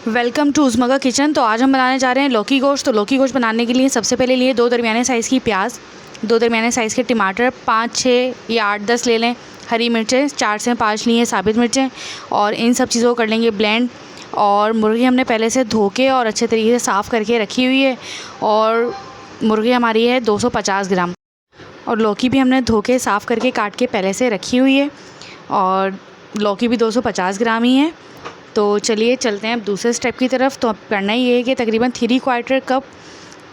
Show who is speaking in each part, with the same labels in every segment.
Speaker 1: Welcome to उज़्मगा kitchen. तो आज हम बनाने जा रहे हैं लौकी गोश्त। तो लौकी गोश्त बनाने के लिए सबसे पहले लिए 2 दरमियाने साइज़ की प्याज, 2 दरमियाने साइज़ के टमाटर, 5, 6 या 8, 10 ले लें हरी मिर्चें, 4 से 5 लिए साबित मिर्चें, और इन सब चीज़ों को कर लेंगे ब्लेंड। और मुर्गी हमने पहले से धो के और अच्छे तरीके से साफ़ करके रखी हुई है, और मुर्गी हमारी है 250 ग्राम। और लौकी भी हमने धो के साफ़ करके काट के पहले से रखी हुई है, और लौकी भी 250 ग्राम ही है। तो चलिए चलते हैं अब दूसरे स्टेप की तरफ। तो अब करना ये है कि तकरीबन 3/4 कप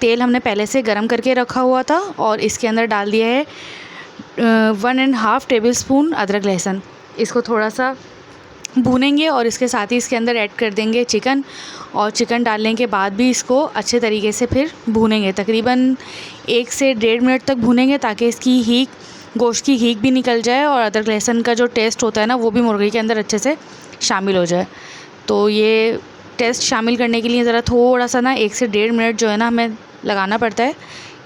Speaker 1: तेल हमने पहले से गरम करके रखा हुआ था, और इसके अंदर डाल दिया है 1.5 टेबल स्पून अदरक लहसुन। इसको थोड़ा सा भूनेंगे और इसके साथ ही इसके अंदर ऐड कर देंगे चिकन, और चिकन डालने के बाद भी इसको अच्छे तरीके से फिर भूनेंगे। तकरीबन 1 से 1.5 मिनट तक भूनेंगे, ताकि इसकी हीक, गोश्त की हीक भी निकल जाए, और अदरक लहसुन का जो टेस्ट होता है ना, वो भी मुर्गी के अंदर अच्छे से शामिल हो जाए। तो ये टेस्ट शामिल करने के लिए ज़रा थोड़ा सा ना 1 से 1.5 मिनट जो है ना हमें लगाना पड़ता है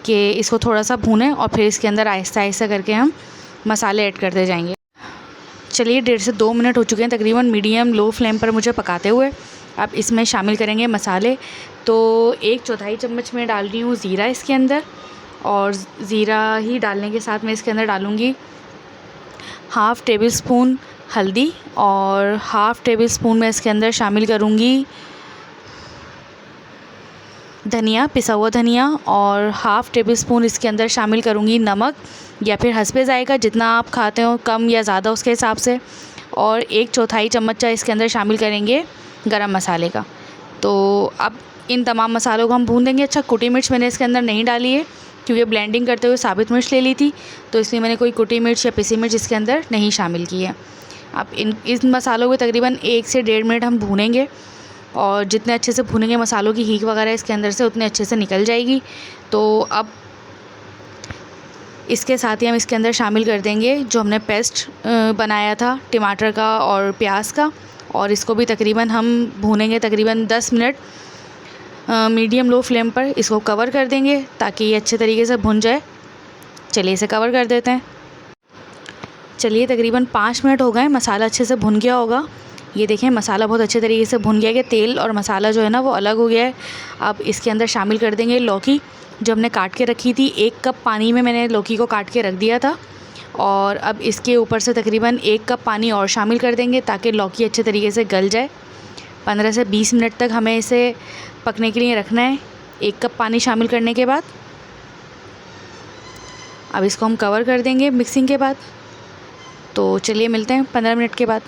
Speaker 1: कि इसको थोड़ा सा भूनें, और फिर इसके अंदर आहिस्ता आहिस्ता करके हम मसाले ऐड करते जाएंगे। चलिए 1.5 से 2 मिनट हो चुके हैं तकरीबन मीडियम लो फ्लेम पर मुझे पकाते हुए। अब इसमें शामिल करेंगे मसाले। तो 1/4 चम्मच में डाल रही हूँ ज़ीरा इसके अंदर, और ज़ीरा ही डालने के साथ मैं इसके अंदर डालूँगी 1/2 टेबल स्पून हल्दी, और 1/2 टेबल स्पून मैं इसके अंदर शामिल करूँगी धनिया, पिसा हुआ धनिया, और 1/2 टेबल स्पून इसके अंदर शामिल करूँगी नमक, या फिर हस्बे ज़ायक़ा जितना आप खाते हो, कम या ज़्यादा उसके हिसाब से। और 1/4 चम्मच इसके अंदर शामिल करेंगे गरम मसाले का। तो अब इन तमाम मसालों को हम भून देंगे। अच्छा, कुटी मिर्च मैंने इसके अंदर नहीं डाली है, क्योंकि ब्लेंडिंग करते हुए साबित मिर्च ले ली थी, तो इसलिए मैंने कोई कुटी मिर्च या पिसी मिर्च इसके अंदर नहीं शामिल की है। अब इन मसालों को तकरीबन 1 से 1.5 मिनट हम भूनेंगे, और जितने अच्छे से भूनेंगे मसालों की हीक वगैरह इसके अंदर से उतने अच्छे से निकल जाएगी। तो अब इसके साथ ही हम इसके अंदर शामिल कर देंगे जो हमने पेस्ट बनाया था टमाटर का और प्याज का, और इसको भी तकरीबन हम भूनेंगे तकरीबन 10 मिनट मीडियम लो फ्लेम पर। इसको कवर कर देंगे ताकि ये अच्छे तरीके से भुन जाए। चलिए इसे कवर कर देते हैं। चलिए तकरीबन 5 मिनट हो गए, मसाला अच्छे से भुन गया होगा। ये देखें, मसाला बहुत अच्छे तरीके से भुन गया कि तेल और मसाला जो है ना वो अलग हो गया है। अब इसके अंदर शामिल कर देंगे लौकी जो हमने काट के रखी थी। 1 कप पानी में मैंने लौकी को काट के रख दिया था, और अब इसके ऊपर से तकरीबन 1 कप पानी और शामिल कर देंगे ताकि लौकी अच्छे तरीके से गल जाए। 15 से 20 मिनट तक हमें इसे पकने के लिए रखना है 1 कप पानी शामिल करने के बाद। अब इसको हम कवर कर देंगे मिक्सिंग के बाद। तो चलिए मिलते हैं 15 मिनट के बाद।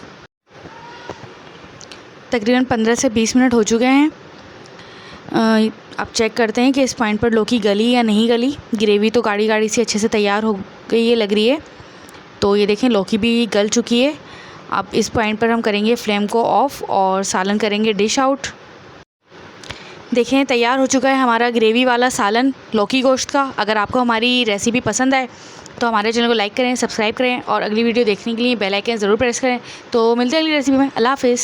Speaker 1: तकरीबन 15 से 20 मिनट हो चुके हैं। अब चेक करते हैं कि इस पॉइंट पर लौकी गली या नहीं गली। ग्रेवी तो गाढ़ी गाढ़ी सी अच्छे से तैयार हो गई है लग रही है। तो ये देखें, लौकी भी गल चुकी है। अब इस पॉइंट पर हम करेंगे फ्लेम को ऑफ़ और सालन करेंगे डिश आउट। देखें, तैयार हो चुका है हमारा ग्रेवी वाला सालन लौकी गोश्त का। अगर आपको हमारी रेसिपी पसंद आए तो हमारे चैनल को लाइक करें, सब्सक्राइब करें, और अगली वीडियो देखने के लिए बेल आइकन ज़रूर प्रेस करें। तो मिलते हैं अगली रेसिपी में। अल्लाह हाफ़िज़।